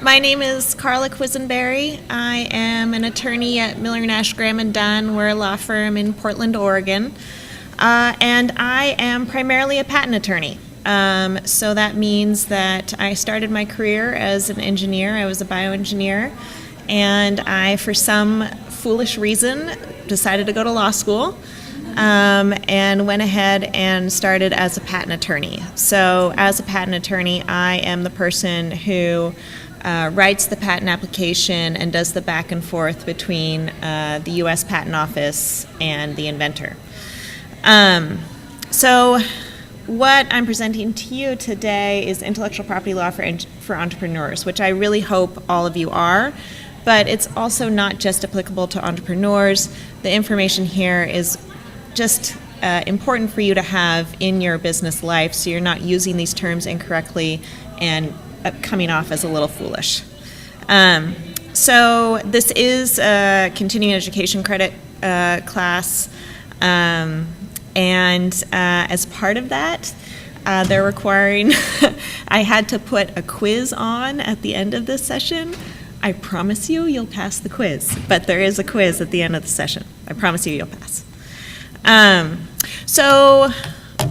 My name is Carla Quisenberry. I am an attorney at Miller Nash Graham & Dunn. We're a law firm in Portland, Oregon. And I am primarily a patent attorney. So that means that I started my career as an engineer. I was a bioengineer. And I, for some foolish reason, decided to go to law school. And went ahead and started as a patent attorney. So as a patent attorney, I am the person who writes the patent application and does the back and forth between the U.S. Patent Office and the inventor. So what I'm presenting to you today is intellectual property law for entrepreneurs, which I really hope all of you are. But it's also not just applicable to entrepreneurs. The information here is just important for you to have in your business life so you're not using these terms incorrectly and coming off as a little foolish. So this is a continuing education credit class, and as part of that, they're requiring, I had to put a quiz on at the end of this session. I promise you'll pass the quiz, but there is a quiz at the end of the session. I promise you'll pass. So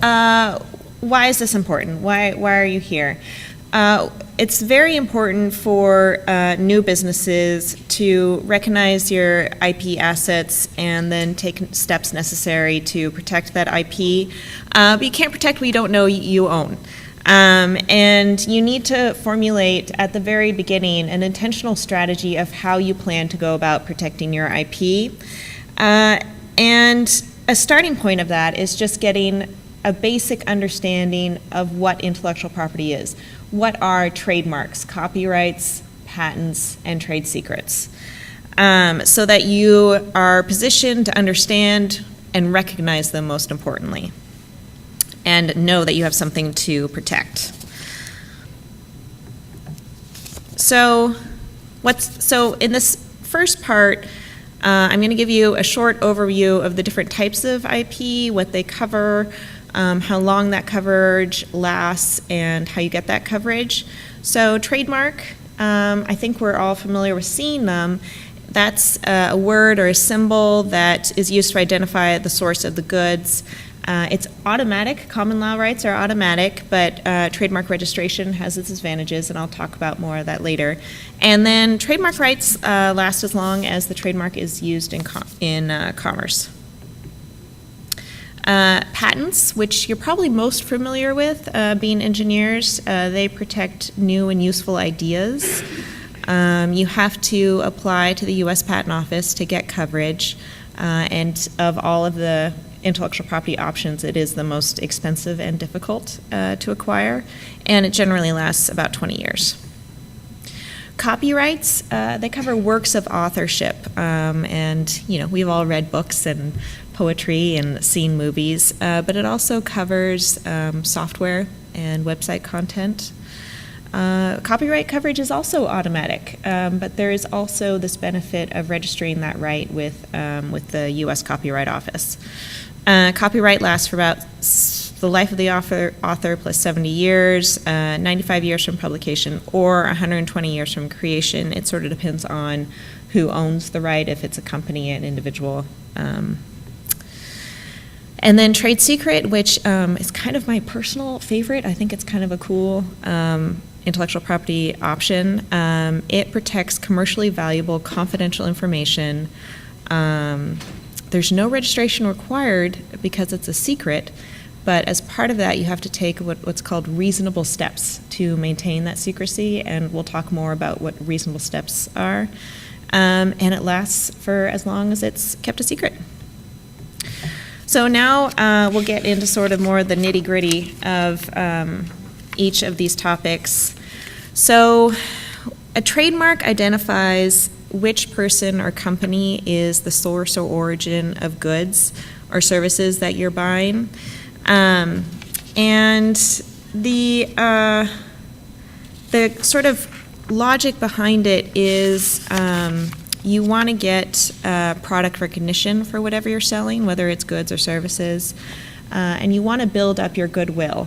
why is this important? Why are you here? It's very important for new businesses to recognize your IP assets and then take steps necessary to protect that IP. But you can't protect what you don't know you own. And you need to formulate at the very beginning an intentional strategy of how you plan to go about protecting your IP. And a starting point of that is just getting a basic understanding of what intellectual property is. What are trademarks, copyrights, patents, and trade secrets? So that you are positioned to understand and recognize them, most importantly, and know that you have something to protect. So in this first part, I'm going to give you a short overview of the different types of IP, what they cover, how long that coverage lasts, and how you get that coverage. So trademark, I think we're all familiar with seeing them. That's a word or a symbol that is used to identify the source of the goods. It's automatic. Common law rights are automatic, but trademark registration has its advantages, and I'll talk about more of that later. And then trademark rights last as long as the trademark is used in commerce. Patents, which you're probably most familiar with, being engineers, they protect new and useful ideas. You have to apply to the U.S. Patent Office to get coverage, and of all of the intellectual property options, it is the most expensive and difficult to acquire, and it generally lasts about 20 years. Copyrights, they cover works of authorship, and we've all read books and poetry and seen movies, but it also covers software and website content. Copyright coverage is also automatic, but there is also this benefit of registering that right with the U.S. Copyright Office. Copyright lasts for about the life of the author plus 70 years, 95 years from publication, or 120 years from creation. It sort of depends on who owns the right, if it's a company, an individual. And then trade secret, which is kind of my personal favorite. I think it's kind of a cool intellectual property option. It protects commercially valuable confidential information. There's no registration required because it's a secret, but as part of that, you have to take what's called reasonable steps to maintain that secrecy, and we'll talk more about what reasonable steps are. And it lasts for as long as it's kept a secret. So now we'll get into sort of more the nitty-gritty of each of these topics. So a trademark identifies which person or company is the source or origin of goods or services that you're buying. And the sort of logic behind it is you want to get product recognition for whatever you're selling, whether it's goods or services, and you want to build up your goodwill.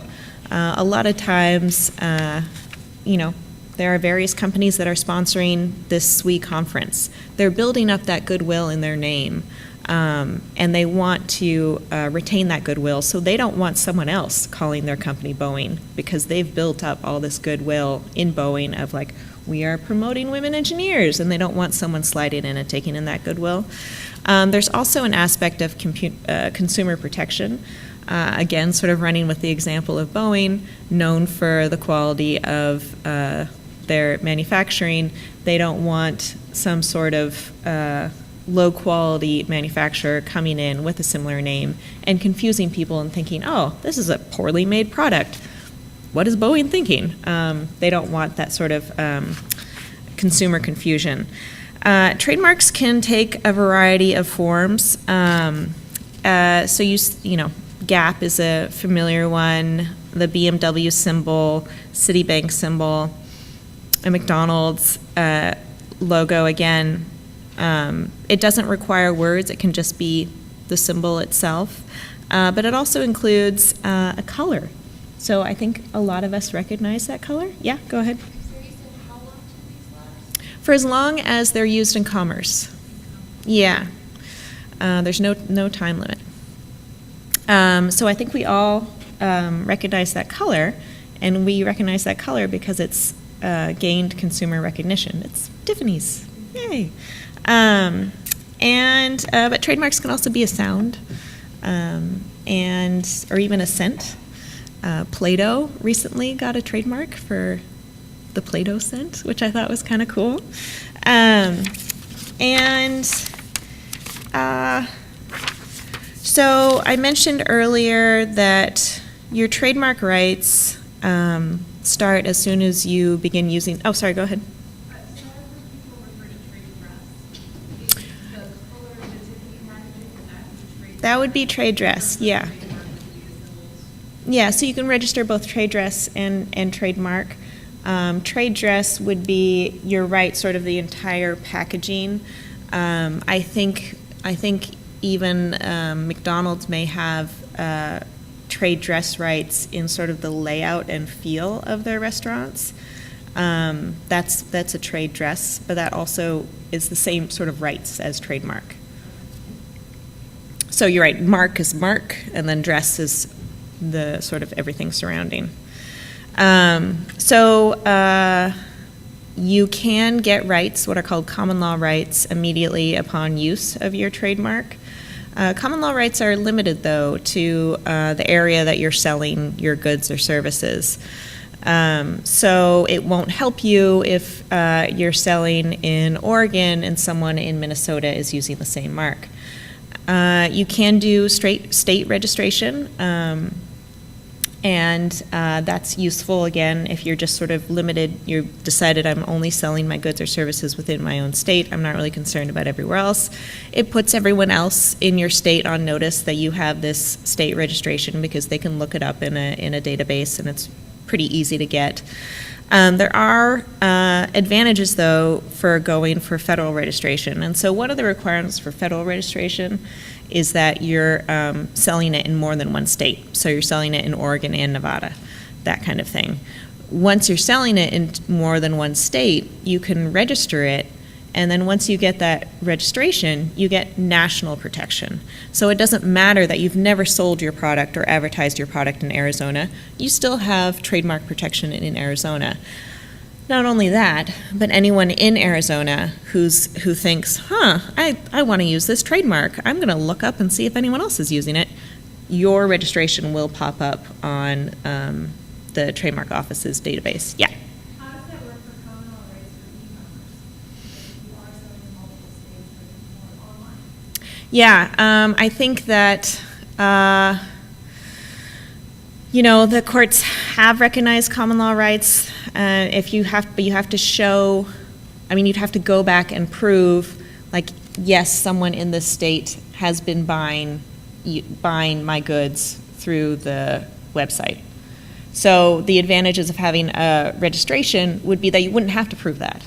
A lot of times, There are various companies that are sponsoring this SWE conference. They're building up that goodwill in their name, and they want to retain that goodwill, so they don't want someone else calling their company Boeing, because they've built up all this goodwill in Boeing of like, we are promoting women engineers, and they don't want someone sliding in and taking in that goodwill. There's also an aspect of consumer protection. Again, sort of running with the example of Boeing, known for the quality of their manufacturing. They don't want some sort of low-quality manufacturer coming in with a similar name and confusing people and thinking, oh, this is a poorly made product. What is Boeing thinking? They don't want that sort of consumer confusion. Trademarks can take a variety of forms. So you know, Gap is a familiar one, the BMW symbol, Citibank symbol, a McDonald's logo again. It doesn't require words, it can just be the symbol itself. But it also includes a color. So I think a lot of us recognize that color. Yeah, go ahead. So you said how long do these last? For as long as they're used in commerce. Yeah. There's no time limit. So I think we all recognize that color, and we recognize that color because it's gained consumer recognition. It's Tiffany's. Yay. But trademarks can also be a sound, or even a scent. Play-Doh recently got a trademark for the Play-Doh scent, which I thought was kind of cool. So I mentioned earlier that your trademark rights start as soon as you begin using. Oh, sorry. Go ahead. That would be trade dress, yeah. Yeah, so you can register both trade dress and trademark. Trade dress would be your right, sort of the entire packaging. I think even McDonald's may have trade dress rights in sort of the layout and feel of their restaurants. That's a trade dress, but that also is the same sort of rights as trademark. So you're right, mark is mark, and then dress is the sort of everything surrounding. You can get rights, what are called common law rights, immediately upon use of your trademark. Common law rights are limited, though, to the area that you're selling your goods or services. So it won't help you if you're selling in Oregon and someone in Minnesota is using the same mark. You can do straight state registration, and that's useful, again, if you're just sort of limited, you've decided I'm only selling my goods or services within my own state, I'm not really concerned about everywhere else. It puts everyone else in your state on notice that you have this state registration because they can look it up in a database, and it's pretty easy to get. There are advantages, though, for going for federal registration. And so one of the requirements for federal registration is that you're selling it in more than one state. So you're selling it in Oregon and Nevada, that kind of thing. Once you're selling it in more than one state, you can register it, and then once you get that registration, you get national protection. So it doesn't matter that you've never sold your product or advertised your product in Arizona, you still have trademark protection in Arizona. Not only that, but anyone in Arizona who thinks, I want to use this trademark, I'm going to look up and see if anyone else is using it, your registration will pop up on the trademark office's database. Yeah. How does that work for common law rights for e-commerce? If you are selling in multiple states or more online? Yeah, I think that the courts have recognized common law rights. But you have to show, you'd have to go back and prove, like, yes, someone in this state has been buying my goods through the website. So the advantages of having a registration would be that you wouldn't have to prove that.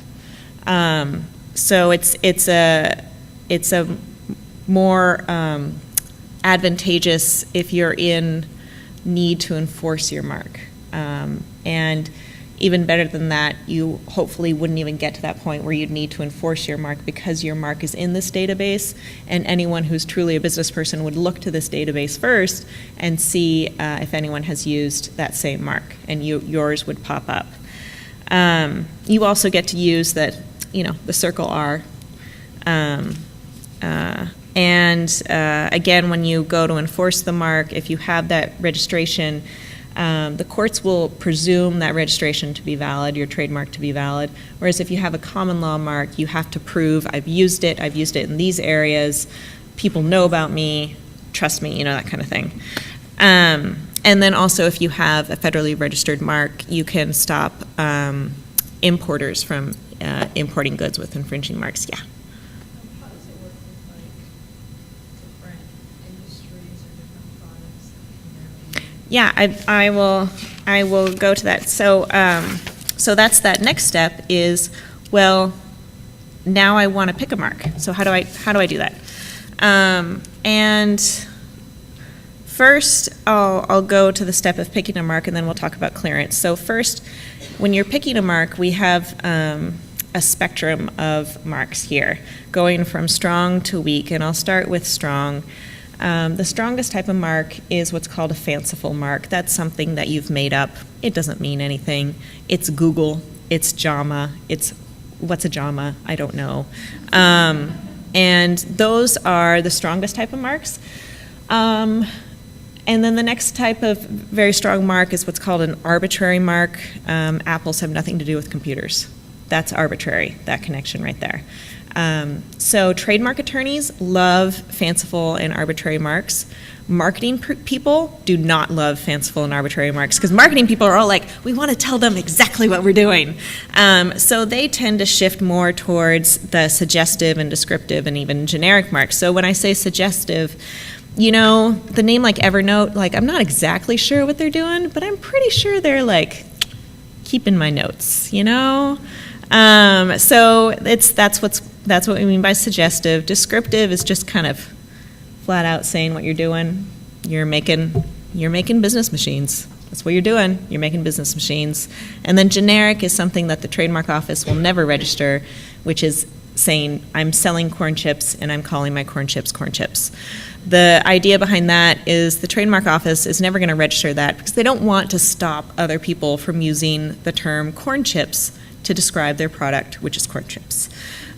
So it's a more advantageous if you're in need to enforce your mark. And Even better than that, you hopefully wouldn't even get to that point where you'd need to enforce your mark because your mark is in this database, and anyone who's truly a business person would look to this database first and see if anyone has used that same mark, and yours would pop up. You also get to use the circle R. Again, when you go to enforce the mark, if you have that registration, the courts will presume that registration to be valid, your trademark to be valid, whereas if you have a common law mark, you have to prove, I've used it in these areas, people know about me, trust me, that kind of thing. And then also if you have a federally registered mark, you can stop importers from importing goods with infringing marks, yeah. How does it work with different industries or different products? Yeah, I will go to that. So that's that next step is, well, now I want to pick a mark. So how do I do that? And first, I'll go to the step of picking a mark, and then we'll talk about clearance. So first, when you're picking a mark, we have a spectrum of marks here, going from strong to weak, and I'll start with strong. The strongest type of mark is what's called a fanciful mark. That's something that you've made up. It doesn't mean anything. It's Google. It's JAMA. What's a JAMA? I don't know. And those are the strongest type of marks. And then the next type of very strong mark is what's called an arbitrary mark. Apples have nothing to do with computers. That's arbitrary, that connection right there. So trademark attorneys love fanciful and arbitrary marks. Marketing people do not love fanciful and arbitrary marks, because marketing people are all like, we want to tell them exactly what we're doing. So they tend to shift more towards the suggestive and descriptive and even generic marks. So when I say suggestive, the name like Evernote, like I'm not exactly sure what they're doing, but I'm pretty sure they're like keeping my notes, So that's what we mean by suggestive. Descriptive is just kind of flat out saying what you're doing. You're making business machines. That's what you're doing. You're making business machines. And then generic is something that the trademark office will never register, which is saying I'm selling corn chips and I'm calling my corn chips corn chips. The idea behind that is the trademark office is never going to register that because they don't want to stop other people from using the term corn chips to describe their product, which is corn chips.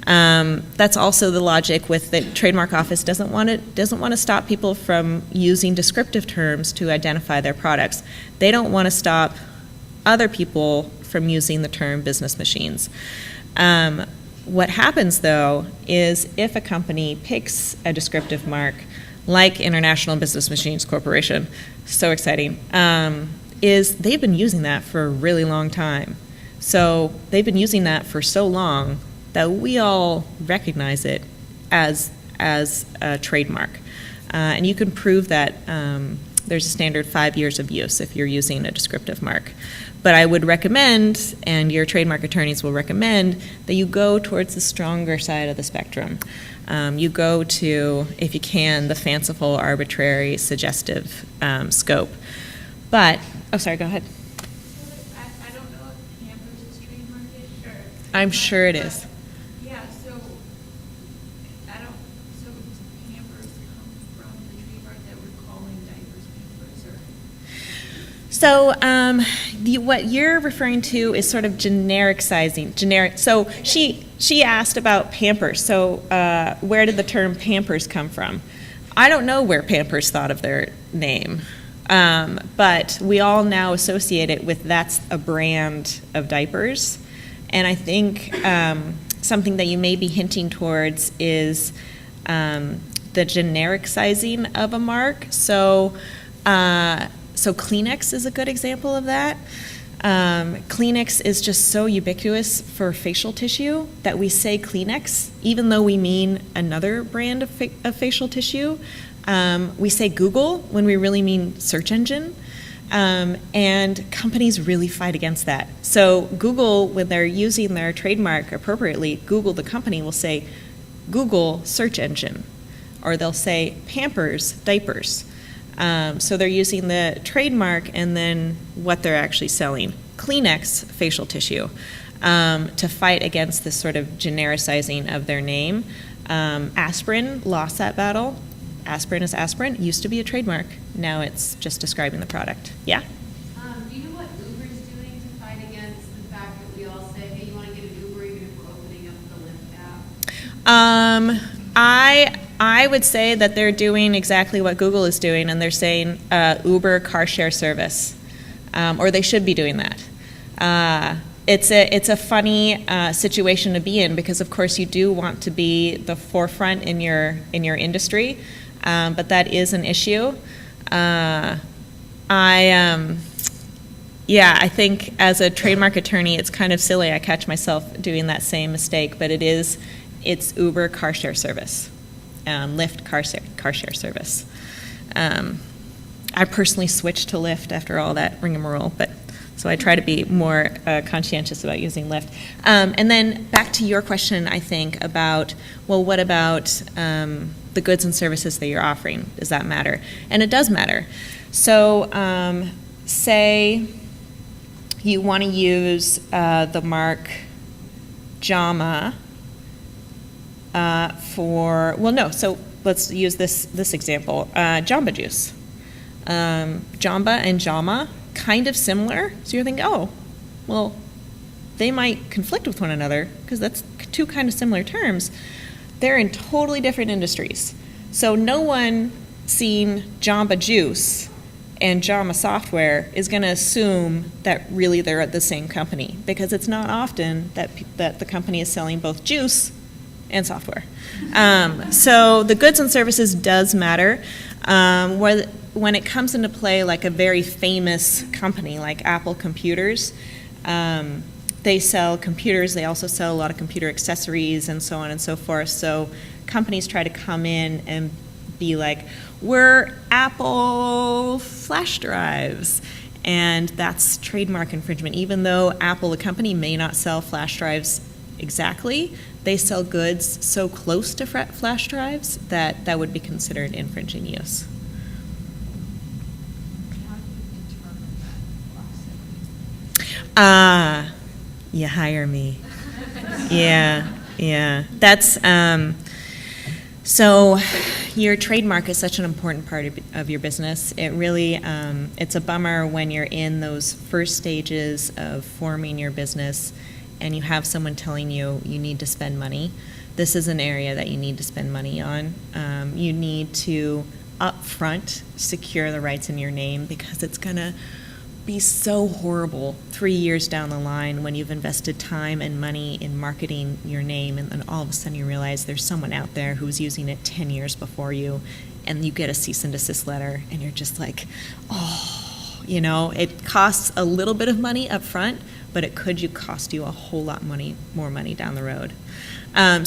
That's also the logic with the trademark office doesn't want to stop people from using descriptive terms to identify their products. They don't want to stop other people from using the term business machines. What happens though is if a company picks a descriptive mark like International Business Machines Corporation, so exciting, is they've been using that for a really long time. So they've been using that for so long that we all recognize it as a trademark. And you can prove that there's a standard 5 years of use if you're using a descriptive mark. But I would recommend, and your trademark attorneys will recommend, that you go towards the stronger side of the spectrum. You go to, if you can, the fanciful, arbitrary, suggestive scope. But, oh, sorry, go ahead. I don't know if Pampers is trademarked. I'm sure it is. Yeah, so does Pampers come from the trademark that we're calling diapers Pampers, or? So what you're referring to is sort of generic sizing. So she asked about Pampers. So where did the term Pampers come from? I don't know where Pampers thought of their name. But we all now associate it with that's a brand of diapers. And I think something that you may be hinting towards is the generic sizing of a mark. So Kleenex is a good example of that. Kleenex is just so ubiquitous for facial tissue that we say Kleenex, even though we mean another brand of facial tissue. We say Google when we really mean search engine, and companies really fight against that. So Google, when they're using their trademark appropriately, Google, the company, will say Google search engine, or they'll say Pampers diapers. So they're using the trademark and then what they're actually selling. Kleenex facial tissue to fight against this sort of genericizing of their name. Aspirin lost that battle. Aspirin is aspirin. Used to be a trademark. Now it's just describing the product. Yeah? Do you know what Uber's doing to fight against the fact that we all say, hey, you want to get an Uber even if we're opening up the Lyft app? I would say that they're doing exactly what Google is doing, and they're saying Uber car share service, or they should be doing that. It's a funny situation to be in because, of course, you do want to be the forefront in your industry, but that is an issue. I think as a trademark attorney, it's kind of silly. I catch myself doing that same mistake, but it's Uber car share service, Lyft car share service. I personally switched to Lyft after all that rigmarole, but so I try to be more conscientious about using Lyft. And then back to your question, I think, about, well, what about the goods and services that you're offering? Does that matter? And it does matter. So say you want to use the mark JAMA so let's use this example, Jamba Juice. Jamba and Jama, kind of similar, so you're thinking, oh, well, they might conflict with one another because that's two kind of similar terms. They're in totally different industries. So no one seeing Jamba Juice and Jama Software is going to assume that really they're at the same company, because it's not often that the company is selling both juice and software. So the goods and services does matter. When it comes into play, like a very famous company like Apple Computers, they sell computers, they also sell a lot of computer accessories and so on and so forth. So companies try to come in and be like, we're Apple flash drives. And that's trademark infringement. Even though Apple, the company, may not sell flash drives exactly, they sell goods so close to flash drives that would be considered infringing use. You hire me. Yeah. That's, so your trademark is such an important part of your business. It really, it's a bummer when you're in those first stages of forming your business and you have someone telling you need to spend money. This is an area that you need to spend money on. You need to upfront secure the rights in your name, because it's going to be so horrible 3 years down the line when you've invested time and money in marketing your name, and then all of a sudden you realize there's someone out there who's using it 10 years before you, and you get a cease and desist letter, and you're just like, it costs a little bit of money up front, but it could cost you a whole lot more money down the road.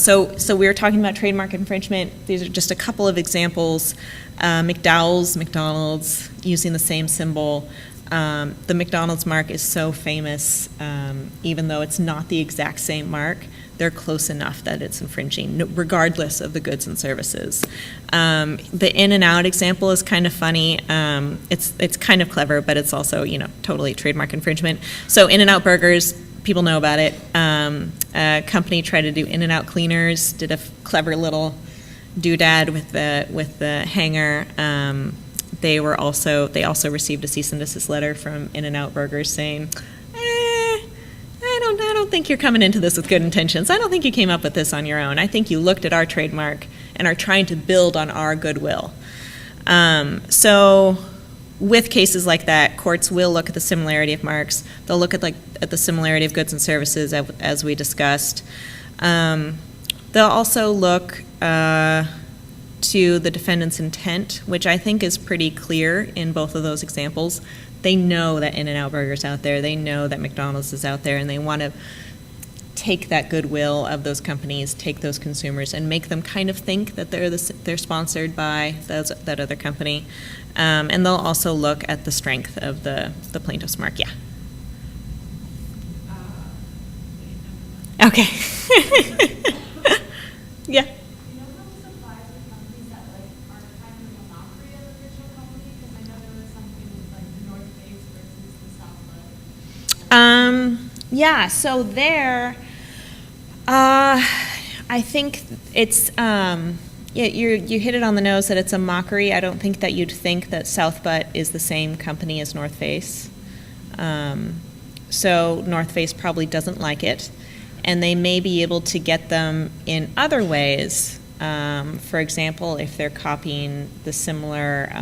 So we were talking about trademark infringement. These are just a couple of examples. McDonald's, using the same symbol. The McDonald's mark is so famous, even though it's not the exact same mark, they're close enough that it's infringing, regardless of the goods and services. The In-N-Out example is kind of funny. It's kind of clever, but it's also, totally trademark infringement. So In-N-Out burgers, people know about it. A company tried to do In-N-Out cleaners, did a clever little doodad with the hanger. They also received a cease and desist letter from In-N-Out Burgers saying, I don't think you're coming into this with good intentions. I don't think you came up with this on your own. I think you looked at our trademark and are trying to build on our goodwill. So with cases like that, courts will look at the similarity of marks. They'll look at the similarity of goods and services, as we discussed. They'll also look to the defendant's intent, which I think is pretty clear in both of those examples. They know that In-N-Out Burger's out there, they know that McDonald's is out there, and they want to take that goodwill of those companies, take those consumers, and make them kind of think that they're sponsored by that other company. And they'll also look at the strength of the plaintiff's mark. Yeah. Okay. Yeah. Yeah, so there, I think it's, yeah, you hit it on the nose that it's a mockery. I don't think that you'd think that South Butt is the same company as North Face. So North Face probably doesn't like it, and they may be able to get them in other ways. For example, if they're copying the similar,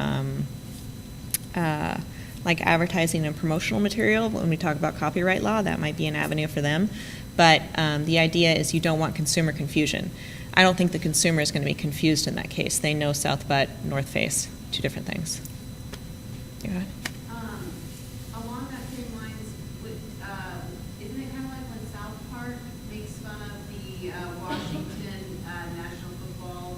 like advertising and promotional material, when we talk about copyright law, that might be an avenue for them. But the idea is you don't want consumer confusion. I don't think the consumer is going to be confused in that case. They know South Butt, North Face, two different things. Go ahead. Along that same lines, with, isn't it kind of like when South Park makes fun of the Washington national football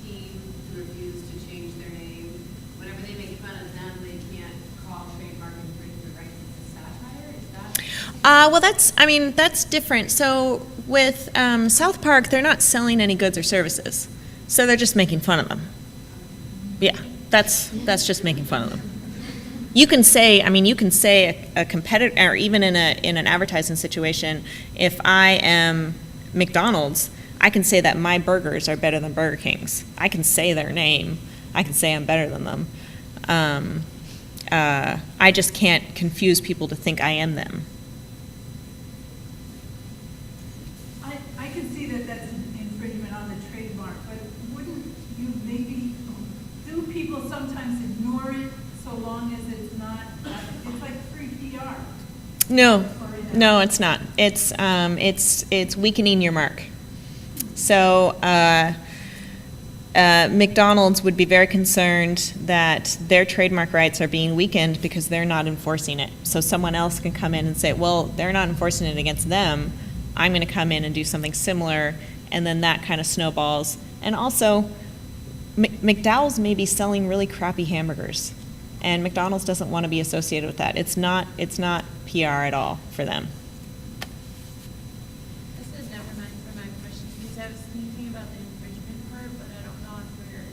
team who refused to change their name? Whenever they make fun of them, they can't call trademark infringement rights as a satire? Is that? Well, that's different. So with South Park, they're not selling any goods or services, so they're just making fun of them. Yeah, that's just making fun of them. You can say, a competitor, or even in an advertising situation, if I am McDonald's, I can say that my burgers are better than Burger King's. I can say their name. I can say I'm better than them. I just can't confuse people to think I am them. I can see that that's an infringement on the trademark, but wouldn't you maybe, do people sometimes ignore it so long as it's not, it's like free PR? No, it's not. It's weakening your mark. So McDonald's would be very concerned that their trademark rights are being weakened because they're not enforcing it. So someone else can come in and say, well, they're not enforcing it against them. I'm going to come in and do something similar, and then that kind of snowballs. And also, McDowell's may be selling really crappy hamburgers, and McDonald's doesn't want to be associated with that. It's not PR at all for them. This is never mind for my question, because I was thinking about the infringement part, but I don't know if we're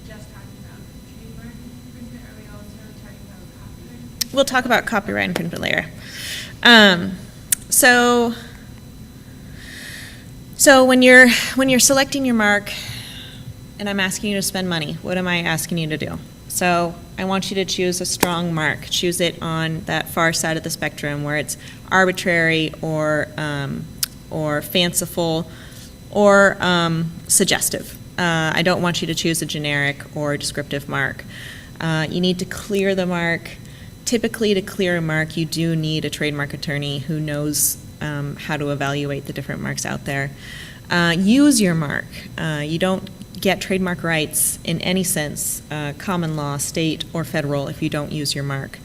just talking about trademark infringement, or are we also talking about copyright infringement? We'll talk about copyright infringement later. So when you're selecting your mark, and I'm asking you to spend money, what am I asking you to do? So I want you to choose a strong mark. Choose it on that far side of the spectrum where it's arbitrary or fanciful or suggestive. I don't want you to choose a generic or descriptive mark. You need to clear the mark. Typically, to clear a mark, you do need a trademark attorney who knows how to evaluate the different marks out there. Use your mark. You don't get trademark rights in any sense, common law, state, or federal, if you don't use your mark.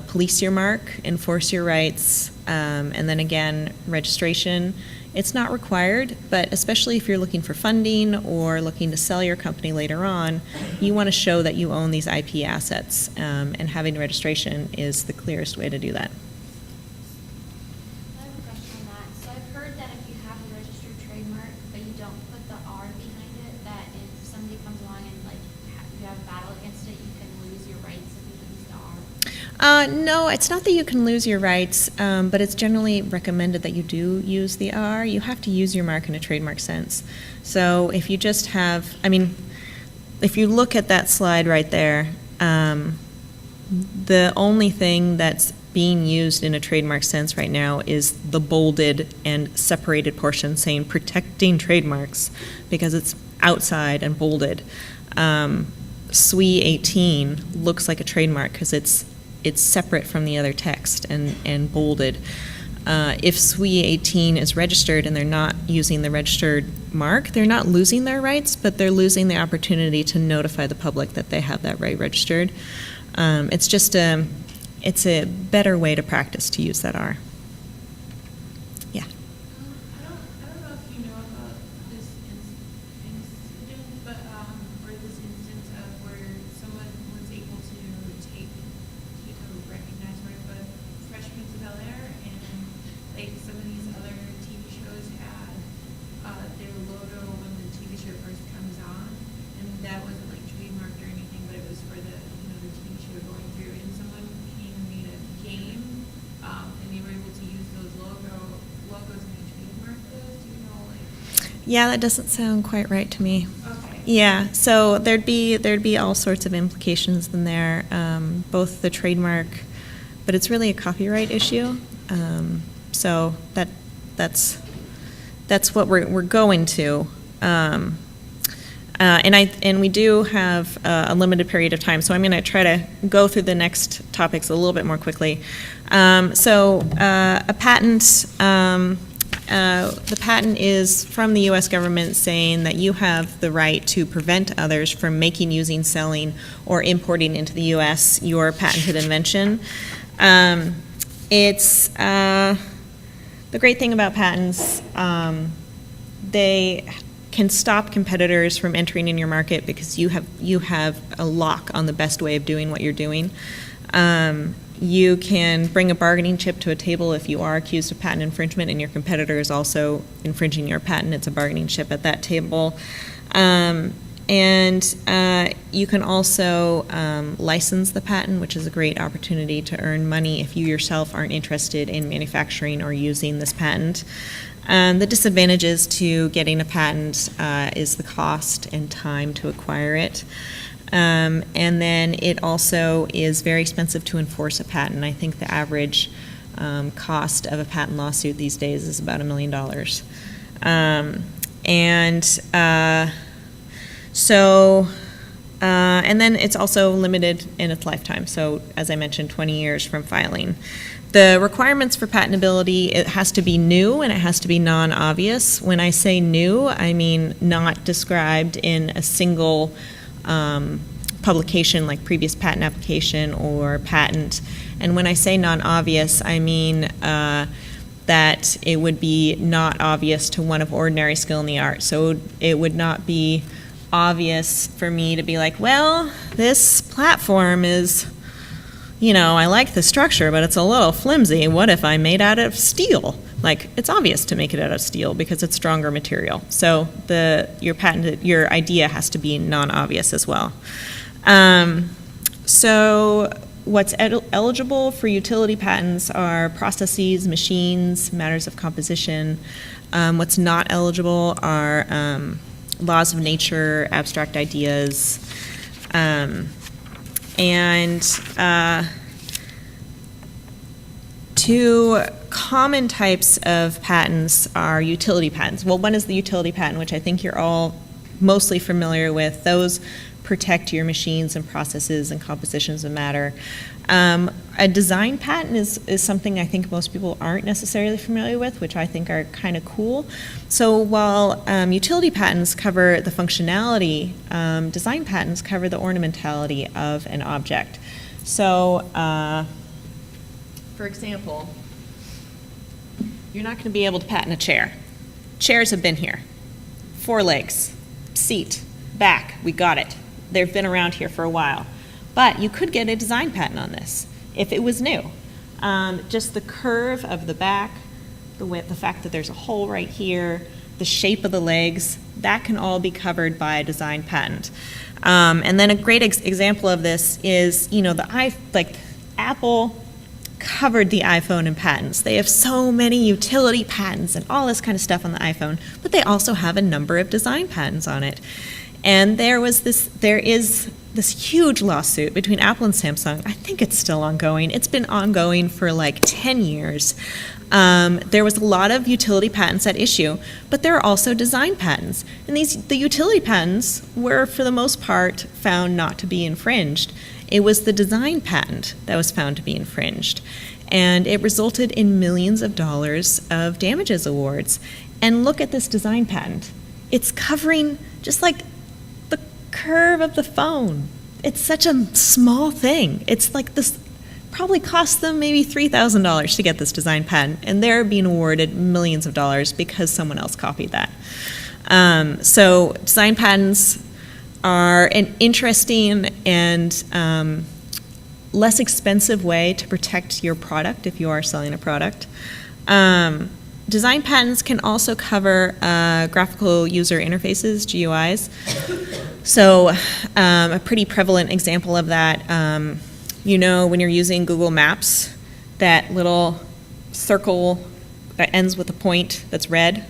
Police your mark, enforce your rights, and then again, registration. It's not required, but especially if you're looking for funding or looking to sell your company later on, you want to show that you own these IP assets, and having registration is the clearest way to do that. I have a question on that. So I've heard that if you have a registered trademark, but you don't put the R behind it, that if somebody comes along and you have a battle against it, you can lose your rights if you use the R. No, it's not that you can lose your rights, but it's generally recommended that you do use the R. You have to use your mark in a trademark sense. So if you just have, if you look at that slide right there, the only thing that's being used in a trademark sense right now is the bolded and separated portion saying protecting trademarks because it's outside and bolded. SWE 18 looks like a trademark because it's separate from the other text and bolded. If SWE 18 is registered and they're not using the registered mark, they're not losing their rights, but they're losing the opportunity to notify the public that they have that right registered. It's a better way to practice to use that R. Yeah. I don't know if you know about this incident, but or this instance of where someone was able to take a recognized mark, but Fresh Prince of Bel-Air and like some of these other TV shows had their logo when the TV show first comes on, and that wasn't like trademarked or anything, but it was for the the TV show going through, and someone came and made a game, and they were able Yeah, that doesn't sound quite right to me. Okay. Yeah, so there'd be all sorts of implications in there, both the trademark, but it's really a copyright issue. So that's what we're going to. And we do have a limited period of time, so I'm going to try to go through the next topics a little bit more quickly. A patent. The patent is from the U.S. government saying that you have the right to prevent others from making, using, selling, or importing into the U.S. your patented invention. It's the great thing about patents. They can stop competitors from entering in your market because you have a lock on the best way of doing what you're doing. You can bring a bargaining chip to a table if you are accused of patent infringement and your competitor is also infringing your patent. It's a bargaining chip at that table. And you can also license the patent, which is a great opportunity to earn money if you yourself aren't interested in manufacturing or using this patent. The disadvantages to getting a patent is the cost and time to acquire it. And then it also is very expensive to enforce a patent. I think the average cost of a patent lawsuit these days is about $1 million. And then it's also limited in its lifetime. So, as I mentioned, 20 years from filing. The requirements for patentability, it has to be new and it has to be non-obvious. When I say new, I mean not described in a single publication like previous patent application or patent. And when I say non-obvious, I mean that it would be not obvious to one of ordinary skill in the art. So it would not be obvious for me to be like, well, this platform is, I like the structure, but it's a little flimsy. What if I made out of steel? Like, it's obvious to make it out of steel because it's stronger material. So your idea has to be non-obvious as well. So what's eligible for utility patents are processes, machines, matters of composition. What's not eligible are laws of nature, abstract ideas, two common types of patents are utility patents. Well, one is the utility patent, which I think you're all mostly familiar with. Those protect your machines and processes and compositions of matter. A design patent is something I think most people aren't necessarily familiar with, which I think are kind of cool. So while utility patents cover the functionality, design patents cover the ornamentality of an object. So, for example, you're not going to be able to patent a chair. Chairs have been here. 4 legs, seat, back, we got it. They've been around here for a while. But you could get a design patent on this if it was new. Just the curve of the back, the width, the fact that there's a hole right here, the shape of the legs, that can all be covered by a design patent. And then a great example of this is, Apple covered the iPhone in patents. They have so many utility patents and all this kind of stuff on the iPhone, but they also have a number of design patents on it. And there is this huge lawsuit between Apple and Samsung. I think it's still ongoing. It's been ongoing for like 10 years. There was a lot of utility patents at issue, but there are also design patents. And the utility patents were, for the most part, found not to be infringed. It was the design patent that was found to be infringed. And it resulted in millions of dollars of damages awards. And look at this design patent. It's covering just like the curve of the phone. It's such a small thing. It's like this probably cost them maybe $3,000 to get this design patent, and they're being awarded millions of dollars because someone else copied that. So design patents are an interesting and less expensive way to protect your product if you are selling a product. Design patents can also cover graphical user interfaces, GUIs. So a pretty prevalent example of that, when you're using Google Maps, that little circle that ends with a point that's red,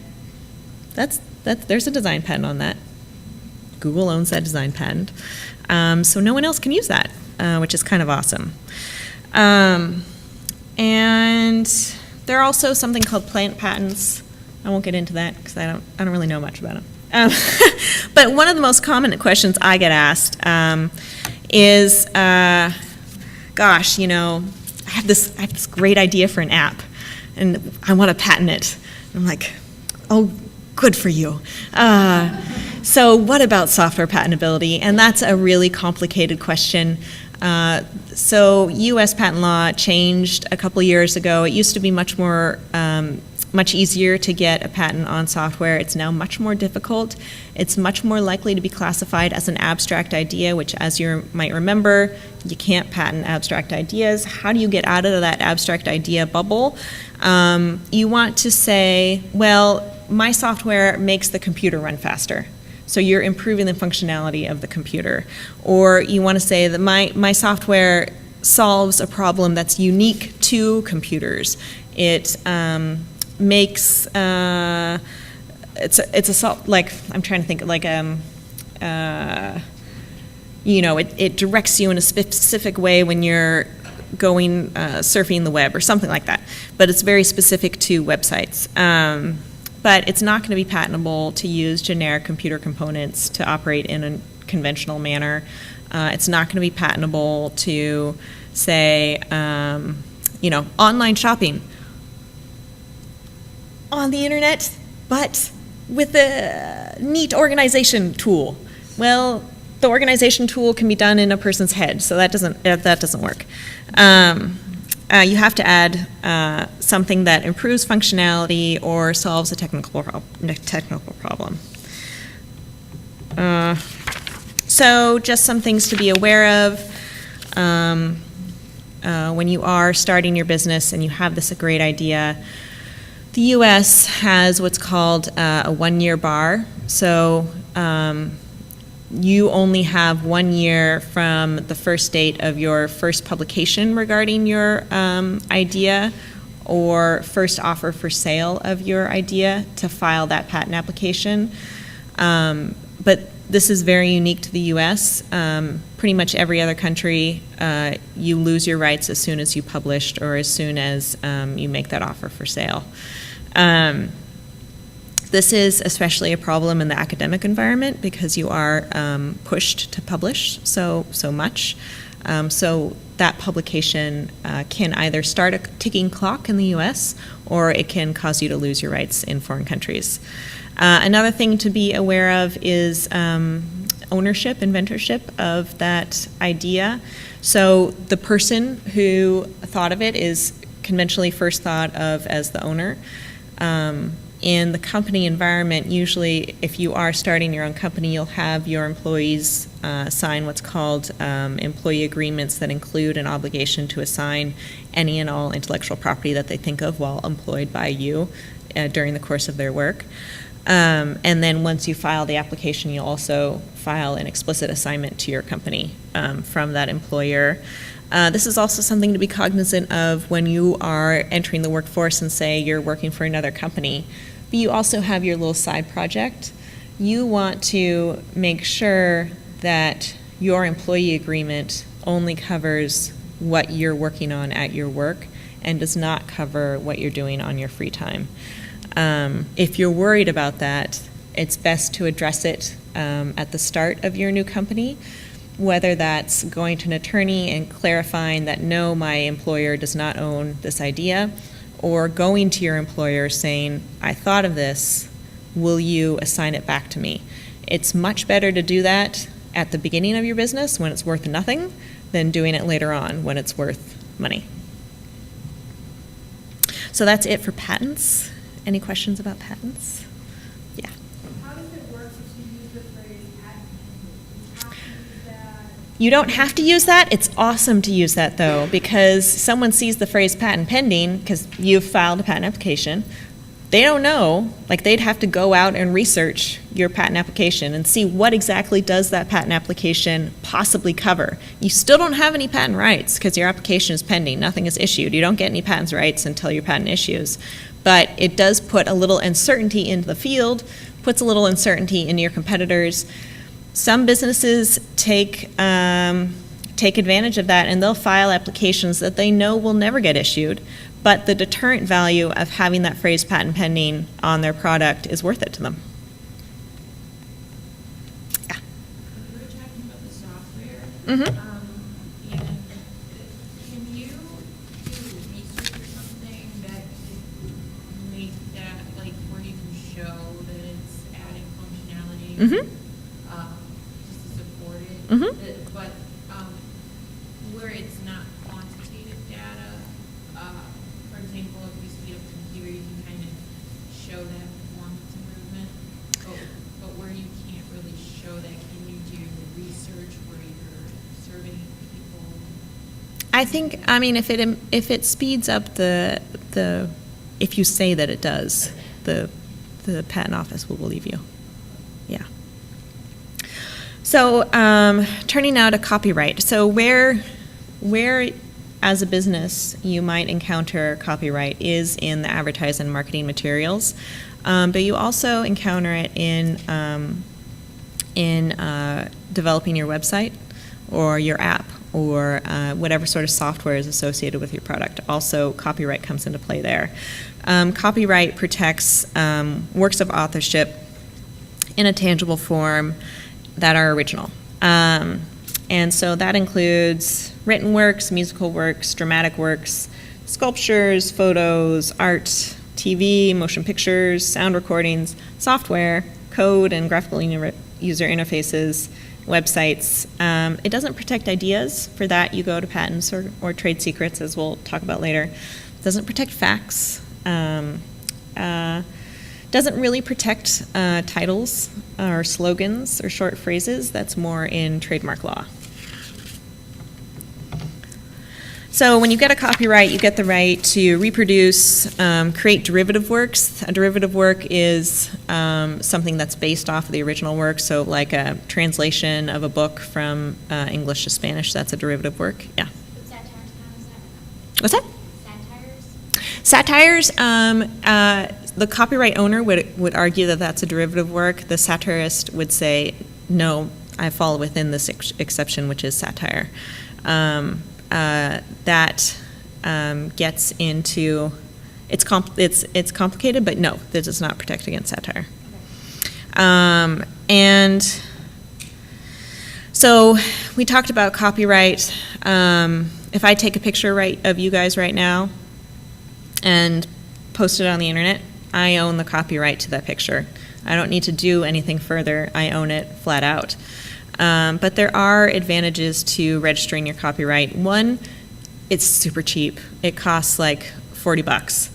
there's a design patent on that. Google owns that design patent. So no one else can use that, which is kind of awesome. And there are also something called plant patents. I won't get into that because I don't really know much about them. But one of the most common questions I get asked is, gosh, I have this great idea for an app, and I want to patent it. And I'm like, oh, good for you. So what about software patentability? And that's a really complicated question. So U.S. patent law changed a couple years ago. It used to be much easier to get a patent on software. It's now much more difficult. It's much more likely to be classified as an abstract idea, which, as you might remember, you can't patent abstract ideas. How do you get out of that abstract idea bubble? You want to say, well, my software makes the computer run faster. So you're improving the functionality of the computer. Or you want to say that my software solves a problem that's unique to computers. It makes it's like I'm trying to think like it directs you in a specific way when you're going surfing the web or something like that. But it's very specific to websites. But it's not going to be patentable to use generic computer components to operate in a conventional manner. It's not going to be patentable to say, online shopping on the internet, but with a neat organization tool. Well, the organization tool can be done in a person's head, so that doesn't work. You have to add something that improves functionality or solves a technical problem. So just some things to be aware of when you are starting your business and you have this great idea. The U.S. has what's called a one-year bar. So you only have 1 year from the first date of your first publication regarding your idea or first offer for sale of your idea to file that patent application. But this is very unique to the U.S. Pretty much every other country, you lose your rights as soon as you published or as soon as you make that offer for sale. This is especially a problem in the academic environment because you are pushed to publish so much. So that publication can either start a ticking clock in the U.S. or it can cause you to lose your rights in foreign countries. Another thing to be aware of is ownership, inventorship of that idea. So the person who thought of it is conventionally first thought of as the owner. In the company environment, usually if you are starting your own company, you'll have your employees sign what's called employee agreements that include an obligation to assign any and all intellectual property that they think of while employed by you during the course of their work. And then once you file the application, you'll also file an explicit assignment to your company from that employer. This is also something to be cognizant of when you are entering the workforce and say you're working for another company, but you also have your little side project. You want to make sure that your employee agreement only covers what you're working on at your work and does not cover what you're doing on your free time. If you're worried about that, it's best to address it at the start of your new company, whether that's going to an attorney and clarifying that no, my employer does not own this idea, or going to your employer saying, I thought of this, will you assign it back to me? It's much better to do that at the beginning of your business when it's worth nothing than doing it later on when it's worth money. So that's it for patents. Any questions about patents? Yeah. How does it work if you use the phrase patent pending? Do you have to use that? You don't have to use that. It's awesome to use that, though, because someone sees the phrase patent pending because you've filed a patent application. They don't know, like they'd have to go out and research your patent application and see what exactly does that patent application possibly cover. You still don't have any patent rights because your application is pending. Nothing is issued. You don't get any patent rights until your patent issues. But it does put a little uncertainty into the field, puts a little uncertainty into your competitors. Some businesses take advantage of that, and they'll file applications that they know will never get issued, but the deterrent value of having that phrase patent pending on their product is worth it to them. Yeah. We were talking about the software. Mhm. And can you do research or something that could make that, like, where you can show that it's adding functionality? Mhm. Just to support it? Mhm. But where it's not quantitative data, for example, if you speed up the computer, you can kind of show that performance improvement. But where you can't really show that, can you do research where you're surveying people? I think, I mean, if it speeds up if you say that it does, the patent office will believe you. Yeah. So, turning now to copyright. So where as a business you might encounter copyright is in the advertising and marketing materials, but you also encounter it in developing your website or your app or whatever sort of software is associated with your product. Also, copyright comes into play there. Copyright protects works of authorship in a tangible form that are original. And so that includes written works, musical works, dramatic works, sculptures, photos, art, TV, motion pictures, sound recordings, software, code, and graphical user interfaces, websites. It doesn't protect ideas. For that, you go to patents or trade secrets, as we'll talk about later. It doesn't protect facts. Doesn't really protect titles or slogans or short phrases. That's more in trademark law. So when you get a copyright, you get the right to reproduce, create derivative works. A derivative work is something that's based off of the original work, so like a translation of a book from English to Spanish, that's a derivative work, yeah. Would satires count as that? What's that? Satires? Satires, the copyright owner would argue that that's a derivative work. The satirist would say, no, I fall within this exception, which is satire. That gets into, it's complicated, but no, that does not protect against satire. And so we talked about copyright. If I take a picture of you guys right now and post it on the internet, I own the copyright to that picture. I don't need to do anything further. I own it flat out. But there are advantages to registering your copyright. One, it's super cheap. It costs like $40.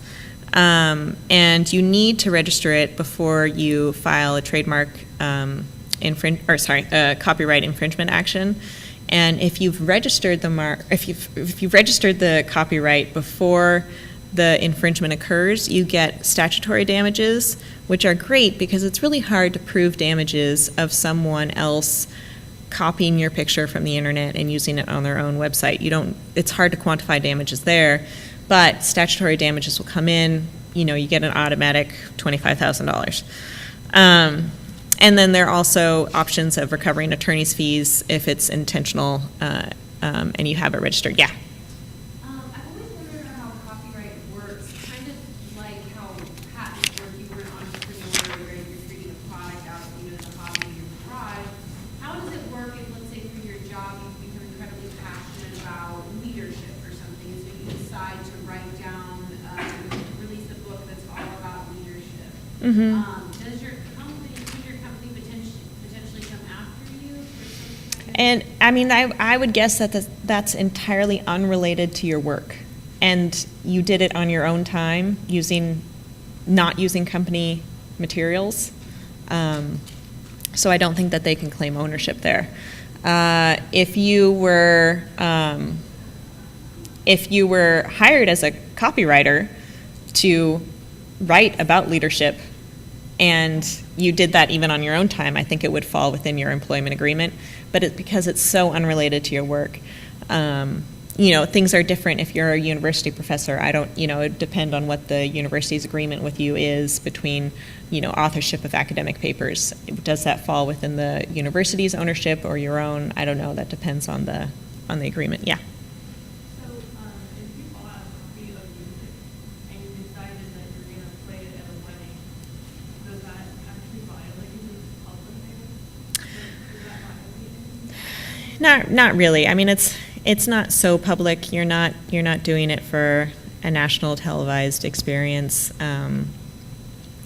And you need to register it before you file a trademark copyright infringement action. And if you've registered if you've registered the copyright before the infringement occurs, you get statutory damages, which are great because it's really hard to prove damages of someone else copying your picture from the internet and using it on their own website. It's hard to quantify damages there, but statutory damages will come in, you get an automatic $25,000. And then there are also options of recovering attorney's fees if it's intentional and you have it registered. Yeah. I've always wondered how copyright works, kind of like how patents work. You were an entrepreneur, right? You're creating a product out of the hobby in your garage. How does it work if, let's say, through your job you become incredibly passionate about leadership or something, so you decide to write down, release a book that's all about leadership? Mm-hmm. Could your company potentially come after you for something like that? And I mean, I would guess that that's entirely unrelated to your work, and you did it on your own time, not using company materials. So I don't think that they can claim ownership there. If you were hired as a copywriter to write about leadership, and you did that even on your own time, I think it would fall within your employment agreement. But because it's so unrelated to your work, things are different if you're a university professor. I don't, it would depend on what the university's agreement with you is between, authorship of academic papers. Does that fall within the university's ownership or your own? I don't know. That depends on the agreement. Yeah. So, if you bought a copy of music and you decided that you're going to play it at a wedding, does that actually violate the public name? Does that violate anything? Not really. I mean, it's not so public. You're not doing it for a national televised experience.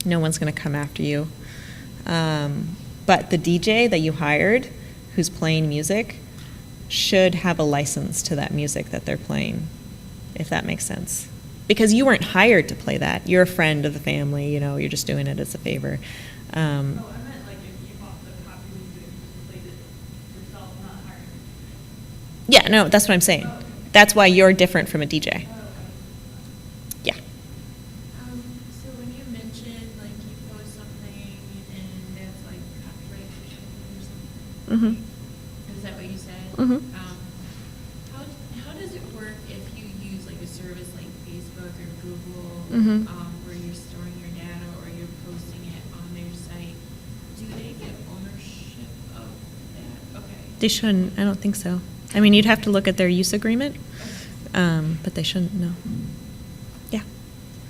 No one's going to come after you. But the DJ that you hired, who's playing music, should have a license to that music that they're playing, if that makes sense. Because you weren't hired to play that. You're a friend of the family. You're just doing it as a favor. Oh, I meant like if you bought the copy of music and played it yourself, not hiring. Yeah, no, that's what I'm saying. That's why you're different from a DJ. Yeah. So when you mentioned, like, you post something and that's like copyright or something, Mm-hmm. is that what you said? Mhm. How does it work if you use like a service like Facebook or Google, Mhm. where you're storing your data or you're posting it on their site? Do they get ownership of that? Okay. They shouldn't. I don't think so. I mean, you'd have to look at their use agreement, but they shouldn't, no. Yeah.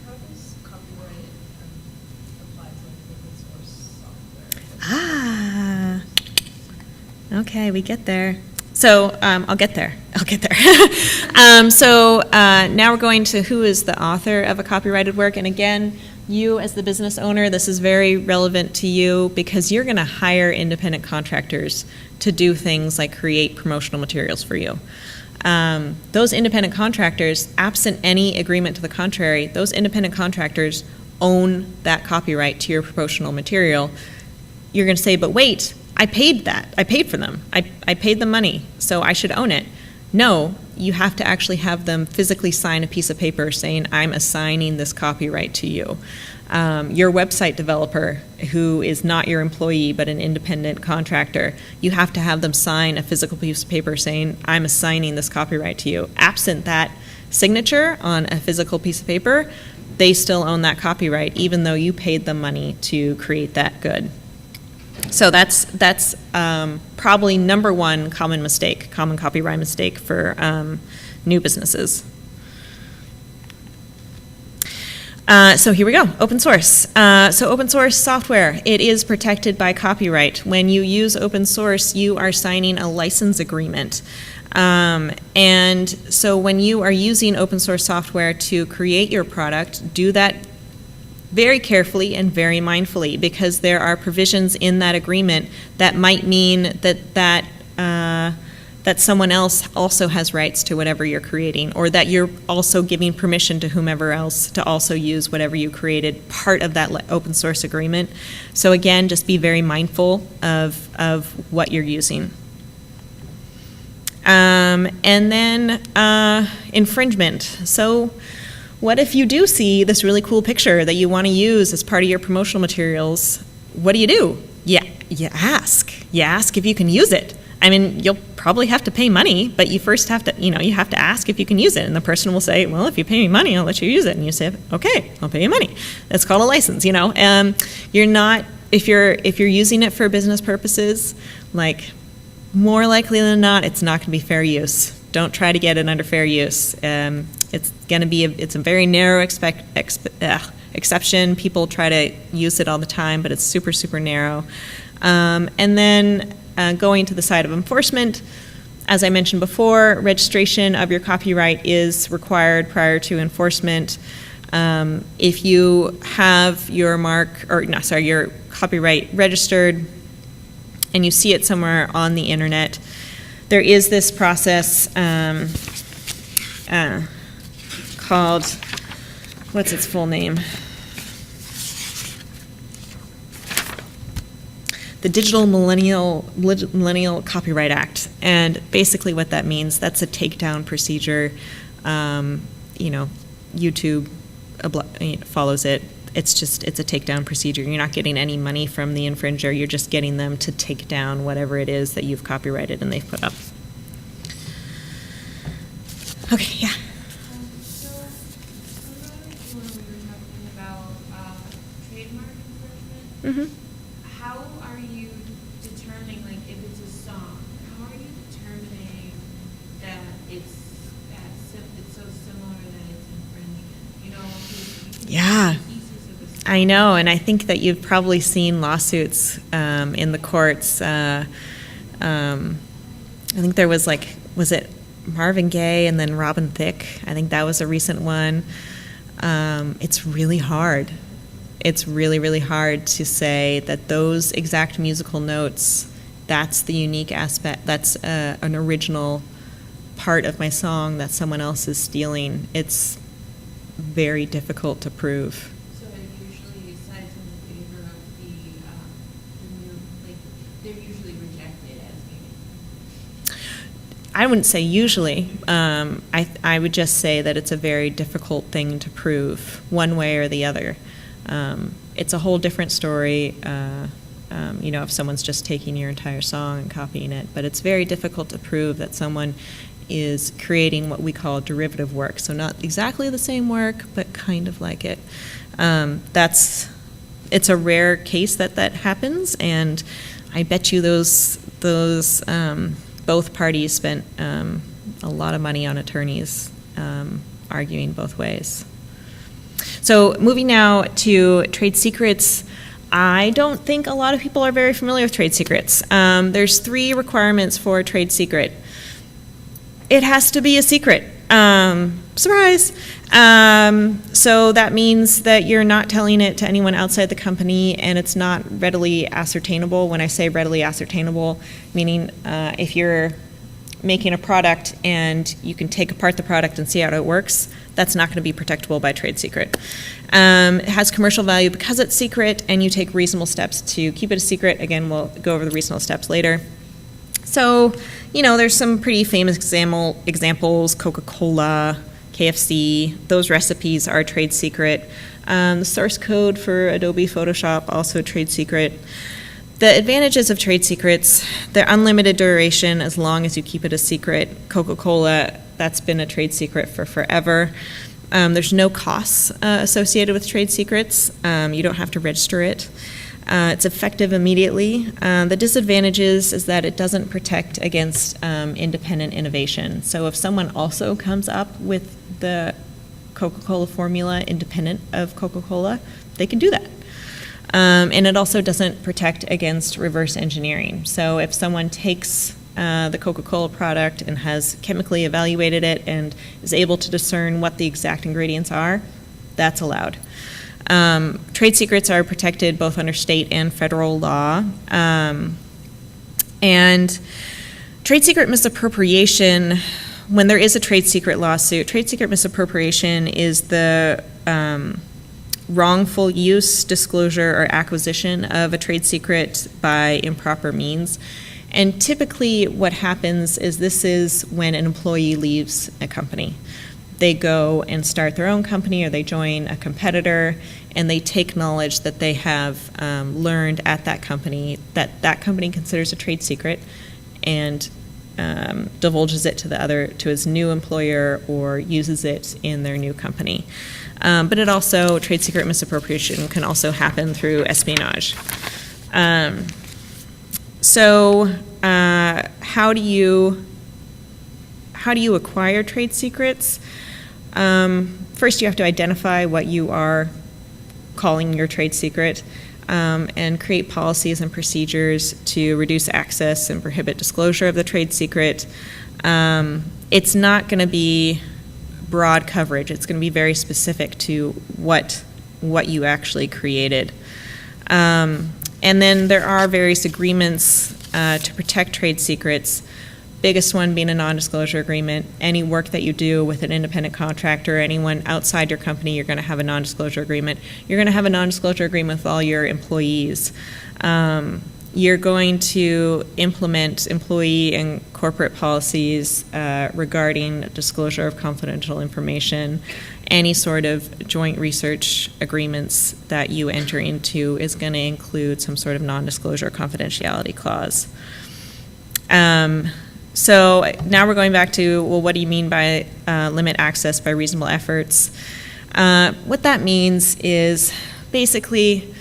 How does copyright apply to like open source software? Ah. Okay, we get there. So I'll get there. So now we're going to who is the author of a copyrighted work. And again, you as the business owner, this is very relevant to you because you're going to hire independent contractors to do things like create promotional materials for you. Those independent contractors, absent any agreement to the contrary, those independent contractors own that copyright to your promotional material. You're going to say, but wait, I paid that. I paid for them. I paid them money, so I should own it. No, you have to actually have them physically sign a piece of paper saying, I'm assigning this copyright to you. Your website developer, who is not your employee but an independent contractor, you have to have them sign a physical piece of paper saying, I'm assigning this copyright to you. Absent that signature on a physical piece of paper, they still own that copyright, even though you paid them money to create that good. So that's probably number one common copyright mistake for new businesses. So here we go, open source. So open source software, it is protected by copyright. When you use open source, you are signing a license agreement. And so when you are using open source software to create your product, do that very carefully and very mindfully, because there are provisions in that agreement that might mean that someone else also has rights to whatever you're creating, or that you're also giving permission to whomever else to also use whatever you created, part of that open source agreement. So again, just be very mindful of what you're using. And then infringement. So what if you do see this really cool picture that you want to use as part of your promotional materials? What do? Yeah, you ask. You ask if you can use it. I mean, you'll probably have to pay money, but you first have to, you have to ask if you can use it. And the person will say, well, if you pay me money, I'll let you use it. And you say, okay, I'll pay you money. That's called a license, You're not, if you're using it for business purposes, like, more likely than not, it's not going to be fair use. Don't try to get it under fair use. It's going to be it's a very narrow exception. People try to use it all the time, but it's super, super narrow. And then going to the side of enforcement, as I mentioned before, registration of your copyright is required prior to enforcement. If you have your your copyright registered and you see it somewhere on the internet, there is this process called, what's its full name? The Digital Millennial Copyright Act. And basically what that means, that's a takedown procedure. YouTube follows it. It's a takedown procedure. You're not getting any money from the infringer. You're just getting them to take down whatever it is that you've copyrighted and they've put up. Okay, yeah. So, when we were talking about trademark infringement, Mm-hmm. how are you determining, like, if it's a song, how are you determining that it's so similar that it's infringement? You know, 'cause you Yeah. can pieces of a song. I know, and I think that you've probably seen lawsuits in the courts. I think there was was it Marvin Gaye and then Robin Thicke? I think that was a recent one. It's really hard. It's really, really hard to say that those exact musical notes, that's the unique aspect, that's an original part of my song that someone else is stealing. It's very difficult to prove. So it usually sides in favor of the new, like, they're usually rejected as being. I wouldn't say usually. I would just say that it's a very difficult thing to prove one way or the other. It's a whole different story, if someone's just taking your entire song and copying it. But it's very difficult to prove that someone is creating what we call derivative work. So not exactly the same work, but kind of like it. It's a rare case that happens, and I bet you those both parties spent a lot of money on attorneys arguing both ways. So moving now to trade secrets, I don't think a lot of people are very familiar with trade secrets. There's 3 requirements for a trade secret. It has to be a secret. Surprise! So that means that you're not telling it to anyone outside the company, and it's not readily ascertainable. When I say readily ascertainable, meaning if you're making a product and you can take apart the product and see how it works, that's not going to be protectable by trade secret. It has commercial value because it's secret, and you take reasonable steps to keep it a secret. Again, we'll go over the reasonable steps later. So, there's some pretty famous examples, Coca-Cola, KFC, those recipes are trade secret. The source code for Adobe Photoshop, also trade secret. The advantages of trade secrets, they're unlimited duration as long as you keep it a secret. Coca-Cola, that's been a trade secret for forever. There's no costs associated with trade secrets. You don't have to register it. It's effective immediately. The disadvantages is that it doesn't protect against independent innovation. So if someone also comes up with the Coca-Cola formula independent of Coca-Cola, they can do that. And it also doesn't protect against reverse engineering. So if someone takes the Coca-Cola product and has chemically evaluated it and is able to discern what the exact ingredients are, that's allowed. Trade secrets are protected both under state and federal law. And trade secret misappropriation, when there is a trade secret lawsuit, trade secret misappropriation is the wrongful use, disclosure, or acquisition of a trade secret by improper means. And typically what happens is this is when an employee leaves a company. They go and start their own company, or they join a competitor, and they take knowledge that they have learned at that company considers a trade secret, and divulges it to his new employer, or uses it in their new company. But trade secret misappropriation can also happen through espionage. So how do you acquire trade secrets? First, you have to identify what you are calling your trade secret, and create policies and procedures to reduce access and prohibit disclosure of the trade secret. It's not going to be broad coverage. It's going to be very specific to what you actually created. And then there are various agreements to protect trade secrets. Biggest one being a non-disclosure agreement. Any work that you do with an independent contractor, anyone outside your company, you're going to have a non-disclosure agreement. You're going to have a non-disclosure agreement with all your employees. You're going to implement employee and corporate policies regarding disclosure of confidential information. Any sort of joint research agreements that you enter into is going to include some sort of non-disclosure confidentiality clause. So now we're going back to, well, what do you mean by limit access by reasonable efforts? What that means is basically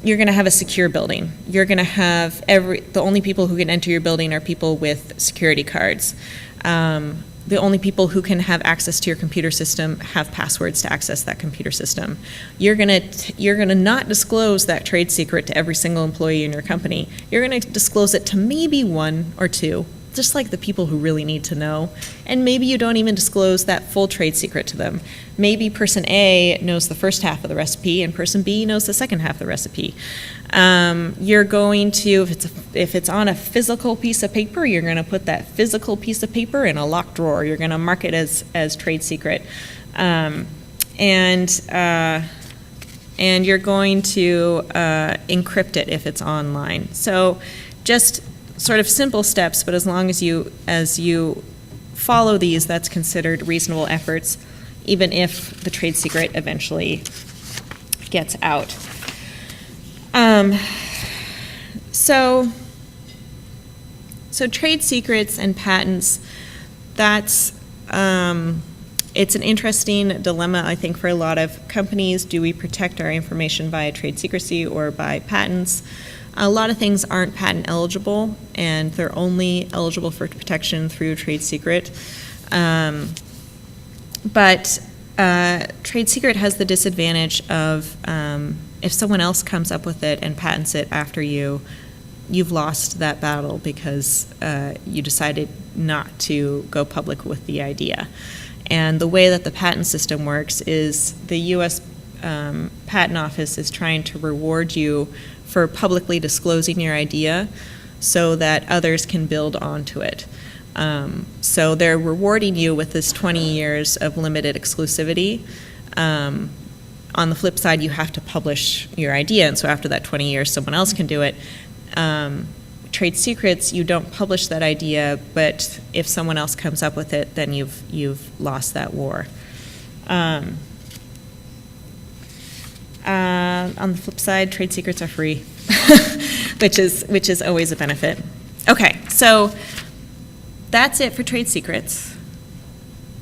you're going to have a secure building. You're going to have the only people who can enter your building are people with security cards. The only people who can have access to your computer system have passwords to access that computer system. You're gonna not disclose that trade secret to every single employee in your company. You're gonna disclose it to maybe one or two, just like the people who really need to know. And maybe you don't even disclose that full trade secret to them. Maybe person A knows the first half of the recipe and person B knows the second half of the recipe. You're going to, if it's on a physical piece of paper, you're going to put that physical piece of paper in a locked drawer. You're going to mark it as trade secret. And you're going to encrypt it if it's online. So just sort of simple steps, but as long as you follow these, that's considered reasonable efforts, even if the trade secret eventually gets out. So trade secrets and patents, that's it's an interesting dilemma, I think, for a lot of companies. Do we protect our information via trade secrecy or by patents? A lot of things aren't patent eligible, and they're only eligible for protection through trade secret. But trade secret has the disadvantage of if someone else comes up with it and patents it after you, you've lost that battle because you decided not to go public with the idea. And the way that the patent system works is the U.S. Patent Office is trying to reward you for publicly disclosing your idea so that others can build onto it. So they're rewarding you with this 20 years of limited exclusivity. On the flip side, you have to publish your idea, and so after that 20 years, someone else can do it. Trade secrets, you don't publish that idea, but if someone else comes up with it, then you've lost that war. On the flip side, trade secrets are free, which is always a benefit. Okay, so that's it for trade secrets.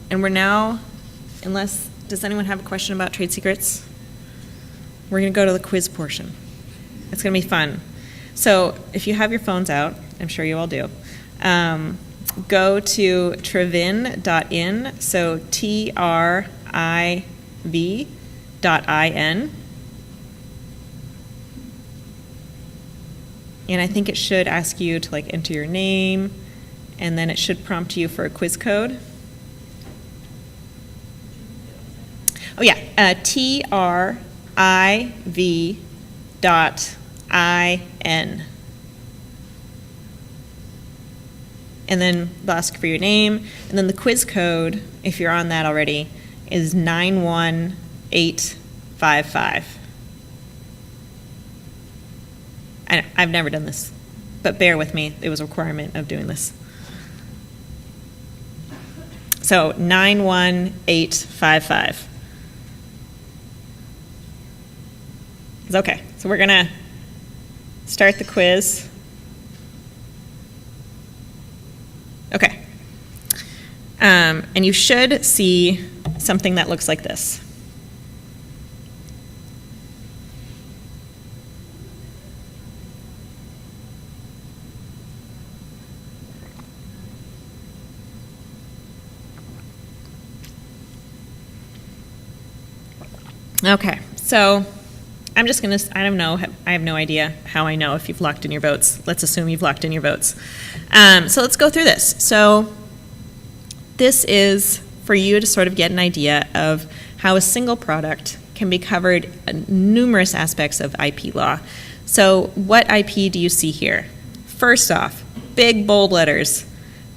And we're now, does anyone have a question about trade secrets? We're going to go to the quiz portion. It's going to be fun. So if you have your phones out, I'm sure you all do, go to trivin.in, so TRIV.IN. And I think it should ask you to enter your name, and then it should prompt you for a quiz code. Oh yeah, TRIV.IN. And then they'll ask for your name, and then the quiz code, if you're on that already, is 91855. I've never done this, but bear with me. It was a requirement of doing this. So 91855. Okay, so we're going to start the quiz. Okay. And you should see something that looks like this. Okay, so I'm just going to, I don't know, I have no idea how I know if you've locked in your votes. Let's assume you've locked in your votes. So let's go through this. So this is for you to sort of get an idea of how a single product can be covered in numerous aspects of IP law. So what IP do you see here? First off, big bold letters,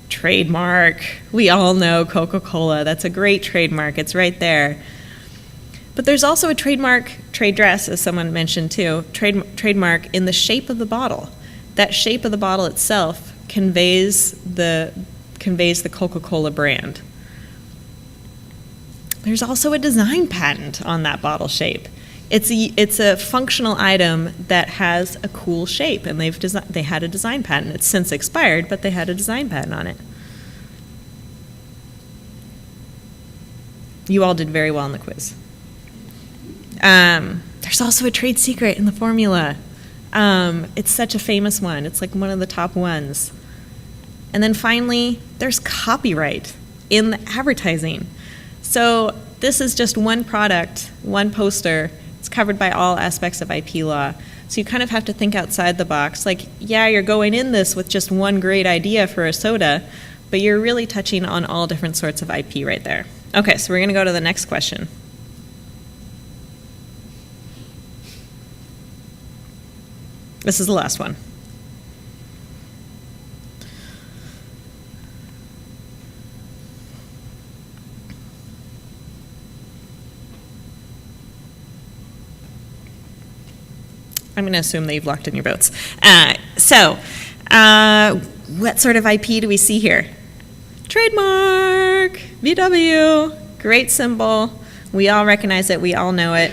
trademark. We all know Coca-Cola. That's a great trademark. It's right there. But there's also a trademark, trade dress, as someone mentioned too, trademark in the shape of the bottle. That shape of the bottle itself conveys the Coca-Cola brand. There's also a design patent on that bottle shape. It's a functional item that has a cool shape, and they had a design patent. It's since expired, but they had a design patent on it. You all did very well in the quiz. There's also a trade secret in the formula. It's such a famous one. It's like one of the top ones. And then finally, there's copyright in the advertising. So this is just one product, one poster. It's covered by all aspects of IP law. So you kind of have to think outside the box. Like, yeah, you're going in this with just one great idea for a soda, but you're really touching on all different sorts of IP right there. Okay, so we're going to go to the next question. This is the last one. I'm going to assume that you've locked in your votes. What sort of IP do we see here? Trademark, VW, great symbol. We all recognize it. We all know it.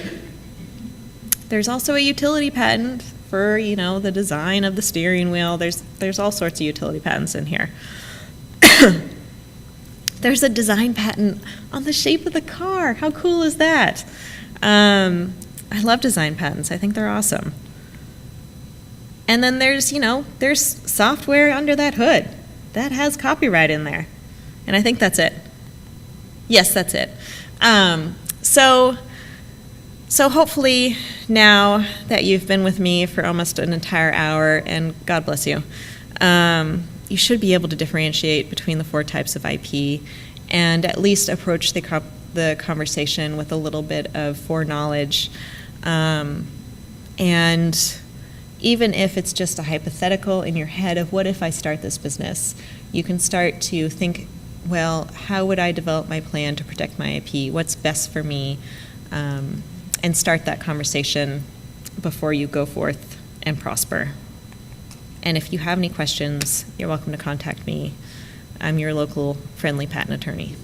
There's also a utility patent for, the design of the steering wheel. There's all sorts of utility patents in here. There's a design patent on the shape of the car. How cool is that? I love design patents. I think they're awesome. And then there's software under that hood. That has copyright in there. And I think that's it. Yes, that's it. So hopefully now that you've been with me for almost an entire hour, and God bless you, you should be able to differentiate between the 4 types of IP and at least approach the conversation with a little bit of foreknowledge. And even if it's just a hypothetical in your head of what if I start this business, you can start to think, well, how would I develop my plan to protect my IP? What's best for me? And start that conversation before you go forth and prosper. And if you have any questions, you're welcome to contact me. I'm your local friendly patent attorney.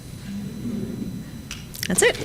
That's it.